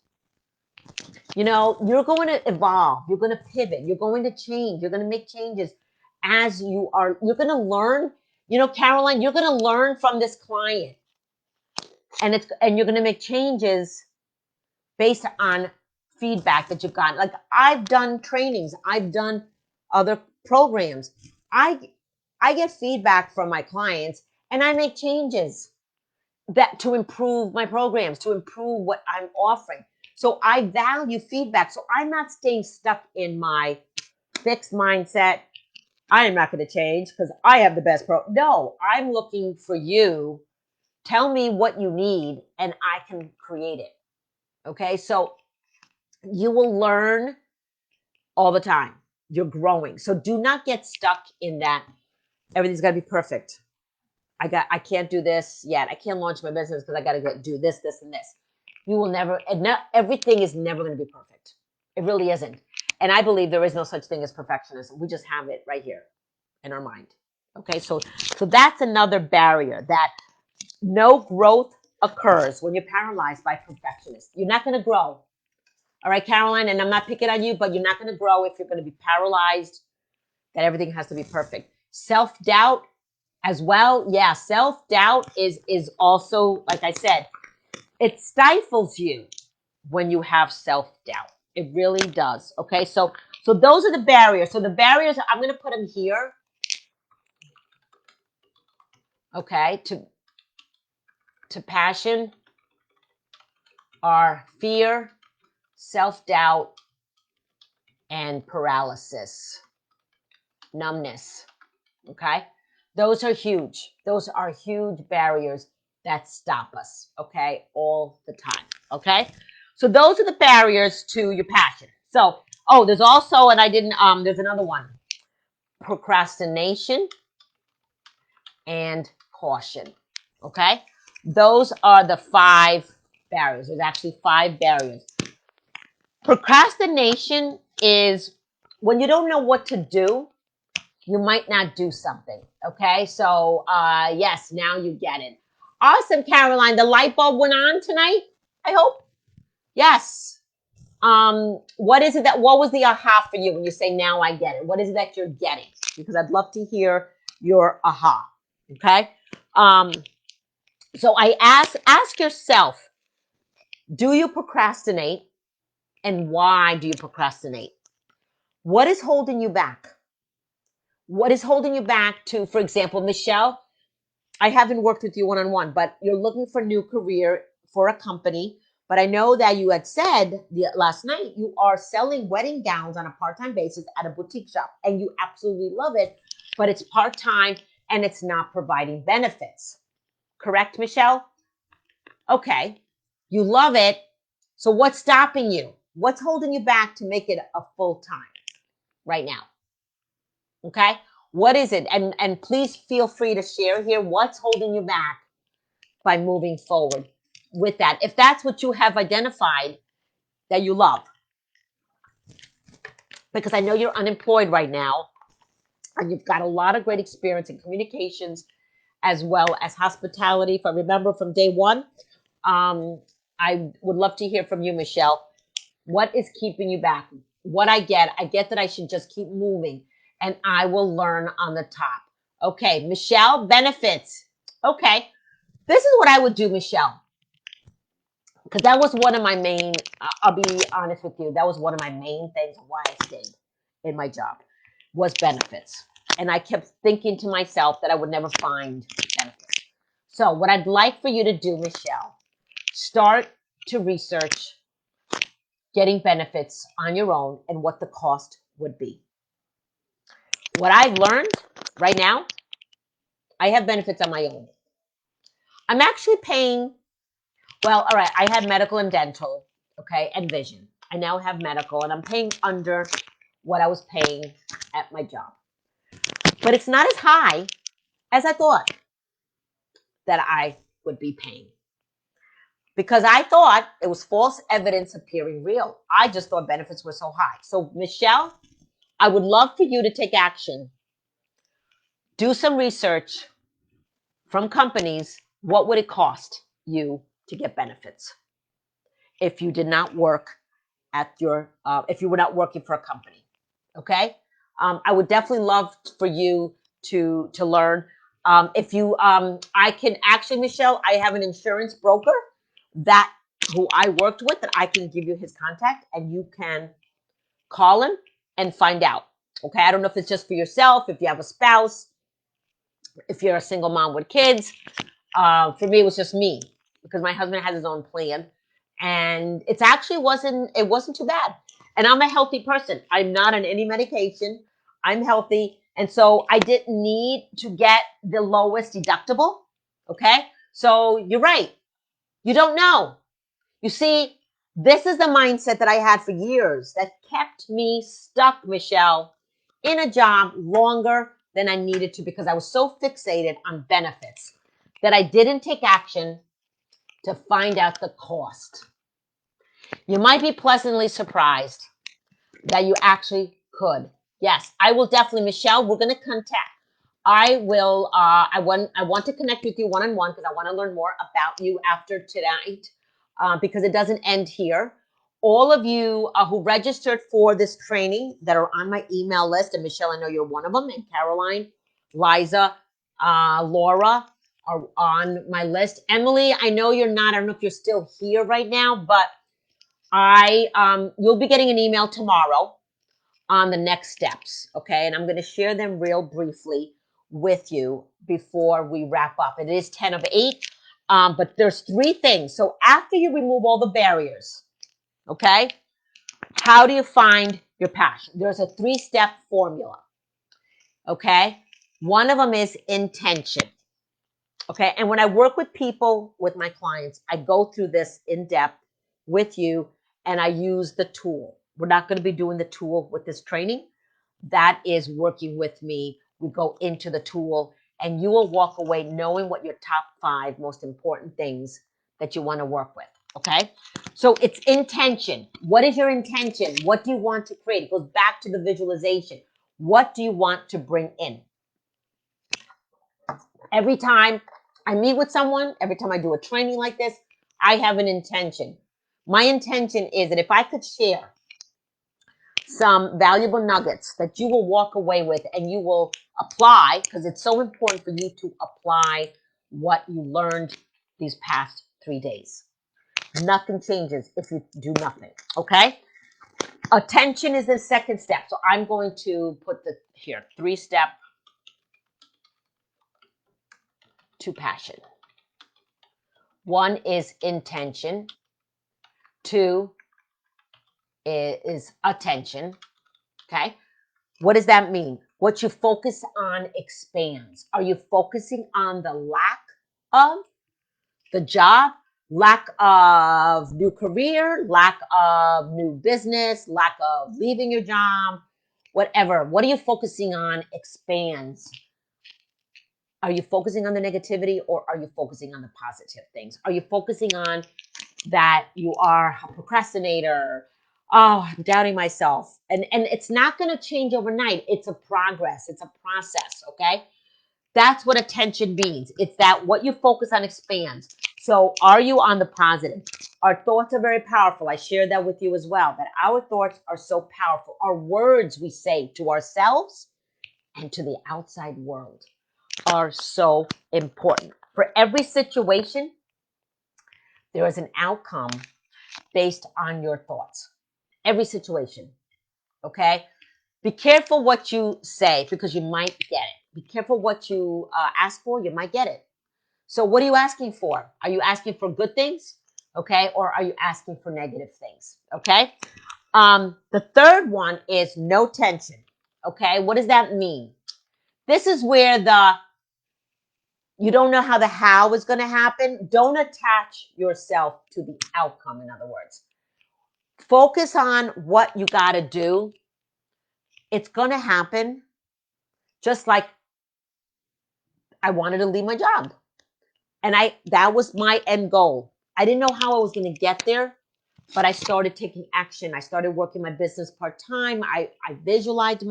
You know, you're going to evolve. You're going to pivot. You're going to change. You're going to make changes as you are. You're going to learn. You know, Caroline, you're going to learn from this client, and you're going to make changes based on feedback that you've gotten. Like, I've done trainings, I've done other programs. I get feedback from my clients, and I make changes that to improve my programs, to improve what I'm offering. So I value feedback. So I'm not staying stuck in my fixed mindset. I am not going to change because I have the best No, I'm looking for you. Tell me what you need, and I can create it. Okay, so you will learn all the time. You're growing. So do not get stuck in that everything's got to be perfect. I can't do this yet. I can't launch my business because I got to do this, this, and this. You will never, everything is never going to be perfect. It really isn't. And I believe there is no such thing as perfectionism. We just have it right here in our mind. Okay, so that's another barrier, that no growth occurs when you're paralyzed by perfectionists. You're not going to grow. All right, Caroline, and I'm not picking on you, but you're not going to grow if you're going to be paralyzed, that everything has to be perfect. Self-doubt as well. Yeah, self-doubt is also, like I said, it stifles you when you have self-doubt. It really does. Okay, so those are the barriers. So the barriers, I'm going to put them here. Okay, to passion are fear, self-doubt, and paralysis, numbness. Okay, those are huge. Those are huge barriers that stop us. Okay, all the time. Okay, so those are the barriers to your passion. So, oh, there's also, and I didn't. There's another one: procrastination and caution. Okay, those are the 5 barriers. There's actually 5 barriers. Procrastination is when you don't know what to do, you might not do something. Okay, so yes, now you get it. Awesome, Caroline. The light bulb went on tonight, I hope. Yes. What is it what was the aha for you when you say now I get it? What is it that you're getting? Because I'd love to hear your aha. Okay. So I ask yourself, do you procrastinate, and why do you procrastinate? What is holding you back? What is holding you back to, for example, Michelle, I haven't worked with you one-on-one, but you're looking for a new career for a company. But I know that you had said last night you are selling wedding gowns on a part-time basis at a boutique shop, and you absolutely love it, but it's part-time and it's not providing benefits. Correct, Michelle? Okay. You love it. So what's stopping you? What's holding you back to make it a full-time right now? Okay. What is it? And please feel free to share here what's holding you back by moving forward with that. If that's what you have identified that you love, because I know you're unemployed right now and you've got a lot of great experience in communications as well as hospitality. If I remember from day one, I would love to hear from you, Michelle. What is keeping you back? What I get that I should just keep moving and I will learn on the top. Okay, Michelle, benefits. Okay, this is what I would do, Michelle. because that was one of my main, I'll be honest with you, that was one of my main things why I stayed in my job was benefits. And I kept thinking to myself that I would never find benefits. So what I'd like for you to do, Michelle, start to research getting benefits on your own and what the cost would be. What I've learned right now, I have benefits on my own. I'm actually paying, well, all right, I had medical and dental, okay, and vision. I now have medical and I'm paying under what I was paying at my job. But it's not as high as I thought that I would be paying. Because I thought it was false evidence appearing real. I just thought benefits were so high. So, Michelle, I would love for you to take action. Do some research from companies. What would it cost you to get benefits if you did not work at your, if you were not working for a company? Okay. I would definitely love for you to learn. If you, I can actually, Michelle, I have an insurance broker that who I worked with that I can give you his contact and you can call him and find out. Okay. I don't know if it's just for yourself, if you have a spouse, if you're a single mom with kids. For me, it was just me because my husband has his own plan, and it's actually wasn't too bad. And I'm a healthy person. I'm not on any medication. I'm healthy, and so I didn't need to get the lowest deductible. Okay, so you're right. You don't know. You see, this is the mindset that I had for years that kept me stuck, Michelle, in a job longer than I needed to because I was so fixated on benefits that I didn't take action to find out the cost. You might be pleasantly surprised that you actually could. Yes, I will definitely, Michelle, we're going to contact. I will, I want to connect with you one-on-one because I want to learn more about you after tonight because it doesn't end here. All of you who registered for this training that are on my email list, and Michelle, I know you're one of them, and Caroline, Liza, Laura are on my list. Emily, I know you're not, I don't know if you're still here right now, but you'll be getting an email tomorrow on the next steps, okay? And I'm going to share them real briefly with you before we wrap up. It is 10 of 8, but there's 3 things. So after you remove all the barriers, okay, how do you find your passion? There's a 3-step formula, okay? One of them is intention, okay? And when I work with people, with my clients, I go through this in depth with you and I use the tool. We're not going to be doing the tool with this training. That is working with me. We go into the tool and you will walk away knowing what your top 5 most important things that you want to work with. Okay. So it's intention. What is your intention? What do you want to create? It goes back to the visualization. What do you want to bring in? Every time I meet with someone, every time I do a training like this, I have an intention. My intention is that if I could share some valuable nuggets that you will walk away with and you will apply, because it's so important for you to apply what you learned these past 3 days. Nothing changes if you do nothing, okay? Attention is the second step. So I'm going to put the here, 3-step to passion. 1 is intention. 2 is attention, okay? What does that mean? What you focus on expands. Are you focusing on the lack of the job, lack of new career, lack of new business, lack of leaving your job, whatever? What are you focusing on expands? Are you focusing on the negativity or are you focusing on the positive things? Are you focusing on that you are a procrastinator? Oh, I'm doubting myself. And it's not going to change overnight. It's a progress. It's a process, okay? That's what attention means. It's that what you focus on expands. So are you on the positive? Our thoughts are very powerful. I shared that with you as well, that our thoughts are so powerful. Our words we say to ourselves and to the outside world are so important. For every situation, There is an outcome based on your thoughts. Every situation. Okay? Be careful what you say because you might get it. Be careful what you ask for, you might get it. So, what are you asking for? Are you asking for good things? Okay? Or are you asking for negative things? Okay? The third one is no tension. Okay? What does that mean? This is where you don't know how the how is going to happen. Don't attach yourself to the outcome, in other words. Focus on what you got to do. It's going to happen. Just like I wanted to leave my job. And that was my end goal. I didn't know how I was going to get there, but I started taking action. I started working my business part-time. I visualized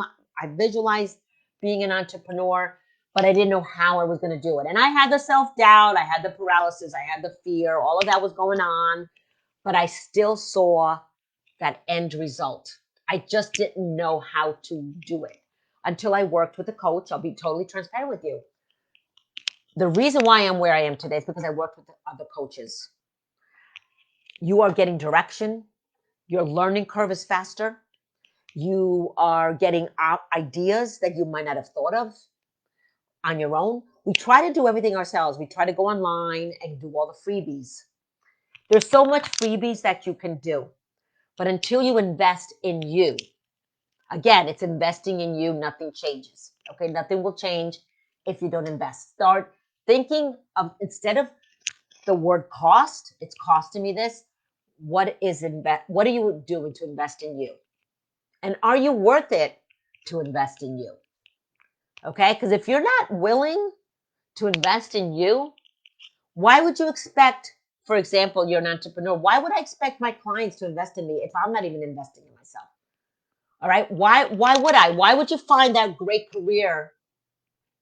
being an entrepreneur, but I didn't know how I was going to do it. And I had the self-doubt, I had the paralysis, I had the fear, all of that was going on, but I still saw that end result. I just didn't know how to do it until I worked with a coach. I'll be totally transparent with you. The reason why I'm where I am today is because I worked with other coaches. You are getting direction. Your learning curve is faster. You are getting ideas that you might not have thought of on your own. We try to do everything ourselves. We try to go online and do all the freebies. There's so much freebies that you can do. But until you invest in you, again, it's investing in you, nothing changes. Okay, nothing will change if you don't invest. Start thinking of, instead of the word cost, it's costing me this. What are you doing to invest in you? And are you worth it to invest in you? Okay? Because if you're not willing to invest in you, why would you expect, for example, you're an entrepreneur, why would I expect my clients to invest in me if I'm not even investing in myself? All right? Why would I? Why would you find that great career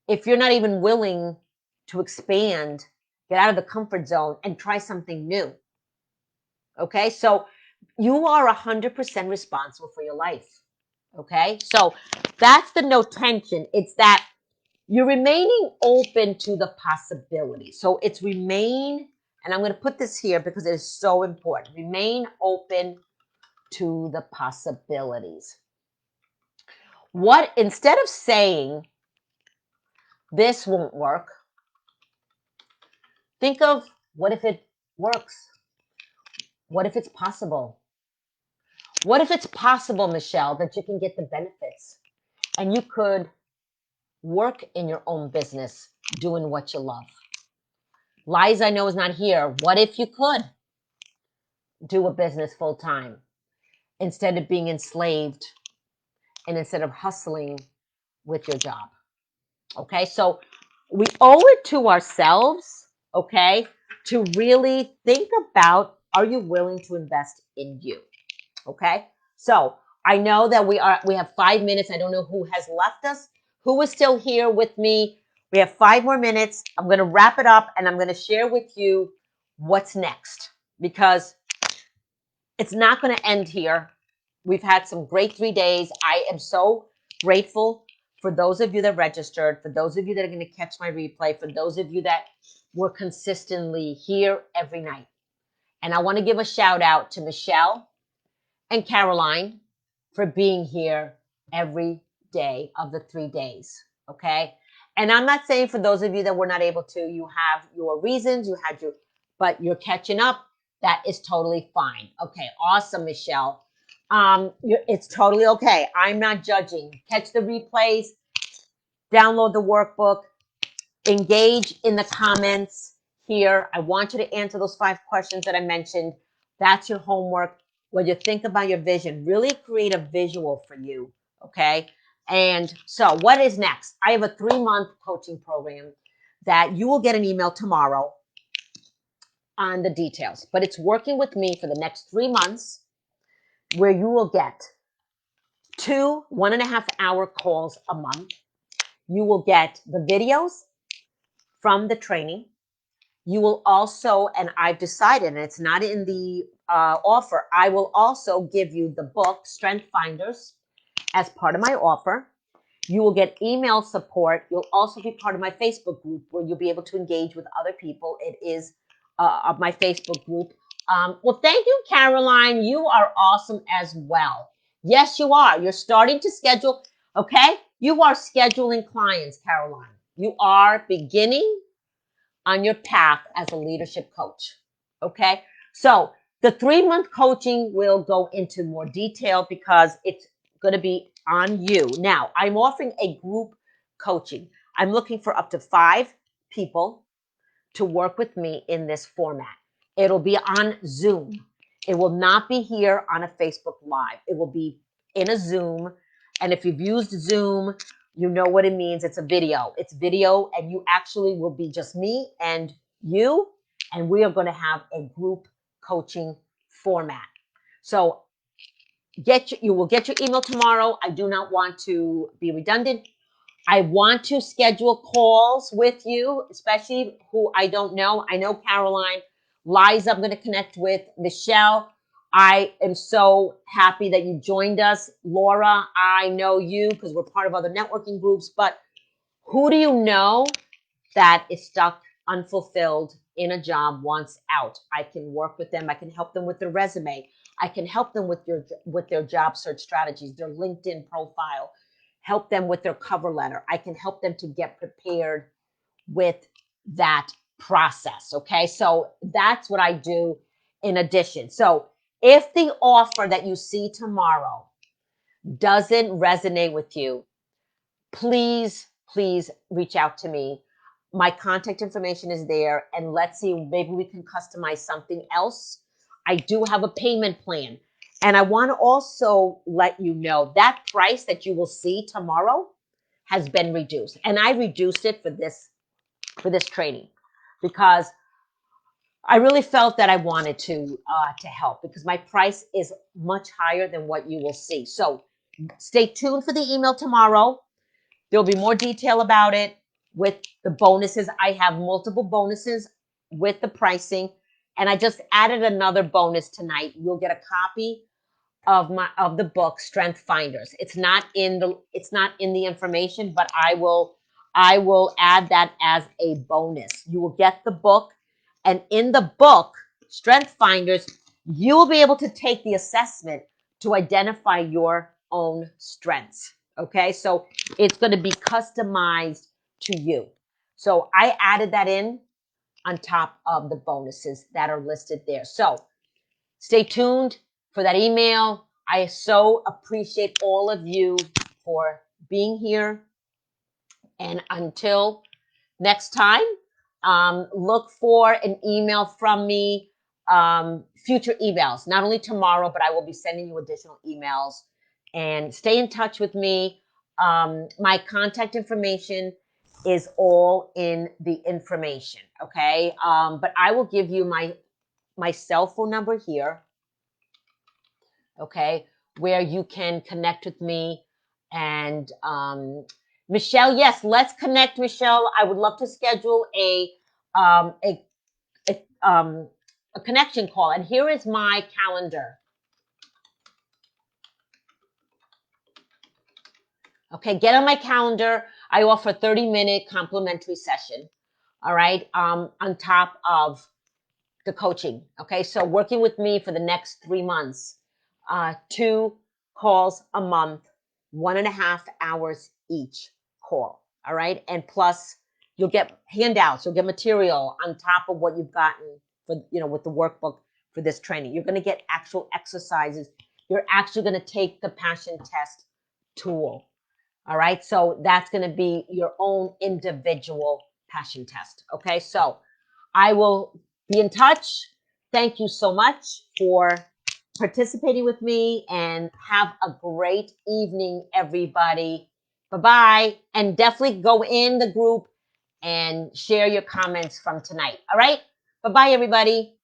if you're not even willing to expand, get out of the comfort zone and try something new? Okay? So you are 100% responsible for your life. Okay? So that's the no tension. It's that you're remaining open to the possibility. So it's remain, and I'm going to put this here because it is so important. Remain open to the possibilities. Instead of saying this won't work, think of what if it works? What if it's possible? What if it's possible, Michelle, that you can get the benefits and you could work in your own business doing what you love? Liza, I know, is not here. What if you could do a business full time instead of being enslaved and instead of hustling with your job? Okay, so we owe it to ourselves, okay, to really think about, are you willing to invest in you? Okay, so I know that we have 5 minutes. I don't know who has left us, who is still here with me. We have 5 more minutes. I'm going to wrap it up and I'm going to share with you what's next, because it's not going to end here. We've had some great 3 days. I am so grateful for those of you that registered, for those of you that are going to catch my replay, for those of you that were consistently here every night. And I want to give a shout out to Michelle and Caroline for being here every day of the 3 days. Okay. And I'm not saying for those of you that were not able to, you have your reasons, but you're catching up. That is totally fine. Okay. Awesome, Michelle. It's totally okay. I'm not judging. Catch the replays, download the workbook, engage in the comments here. I want you to answer those 5 questions that I mentioned. That's your homework. When you think about your vision, really create a visual for you. Okay. And so what is next? I have a 3-month coaching program that you will get an email tomorrow on the details, but it's working with me for the next 3 months, where you will get 2 1.5-hour calls a month. You will get the videos from the training. You will also, and I've decided, and it's not in the offer, I will also give you the book, Strength Finders, as part of my offer. You will get email support. You'll also be part of my Facebook group where you'll be able to engage with other people. It is of my Facebook group. Well, thank you, Caroline. You are awesome as well. Yes, you are. You're starting to schedule. Okay, you are scheduling clients, Caroline. You are beginning on your path as a leadership coach. Okay. So the 3-month coaching will go into more detail because it's going to be on you. Now, I'm offering a group coaching. I'm looking for up to 5 people to work with me in this format. It'll be on Zoom. It will not be here on a Facebook Live. It will be in a Zoom. And if you've used Zoom, you know what it means. It's a video. It's video, and you actually will be just me and you, and we are going to have a group coaching format. So you will get your email tomorrow. I do not want to be redundant. I want to schedule calls with you, especially who I don't know. I know Caroline. Liza, I'm going to connect with. Michelle, I am so happy that you joined us. Laura, I know you because we're part of other networking groups. But who do you know that is stuck, unfulfilled in a job, wants out? I can work with them. I can help them with their resume. I can help them with their job search strategies, their LinkedIn profile, help them with their cover letter. I can help them to get prepared with that process. Okay. So that's what I do in addition. So if the offer that you see tomorrow doesn't resonate with you, please reach out to me. My contact information is there, and let's see, maybe we can customize something else. I do have a payment plan. And I want to also let you know that price that you will see tomorrow has been reduced. And I reduced it for this training because I really felt that I wanted to help, because my price is much higher than what you will see. So stay tuned for the email tomorrow. There'll be more detail about it with the bonuses. I have multiple bonuses with the pricing, and I just added another bonus tonight. You'll get a copy of the book Strength Finders. It's not in the information, but I will add that as a bonus. You will get the book, and in the book Strength Finders, you will be able to take the assessment to identify your own strengths. Okay, so it's going to be customized to you. So I added that in on top of the bonuses that are listed there. So stay tuned for that email. I so appreciate all of you for being here. And until next time, look for an email from me, future emails, not only tomorrow, but I will be sending you additional emails. And stay in touch with me. My contact information is all in the information, okay? But I will give you my cell phone number here, okay, where you can connect with me. And Michelle, yes, let's connect, Michelle. I would love to schedule um, a a, um, a connection call. And here is my calendar. Okay, get on my calendar. I offer a 30-minute complimentary session. All right, on top of the coaching. Okay, so working with me for the next 3 months, 2 calls a month, 1.5 hours each call. All right, and plus you'll get handouts, you'll get material on top of what you've gotten for, with the workbook for this training. You're going to get actual exercises. You're actually going to take the passion test tool. All right, so that's going to be your own individual passion test. Okay, so I will be in touch. Thank you so much for participating with me, and have a great evening, everybody. Bye-bye. And definitely go in the group and share your comments from tonight. All right. Bye-bye, everybody.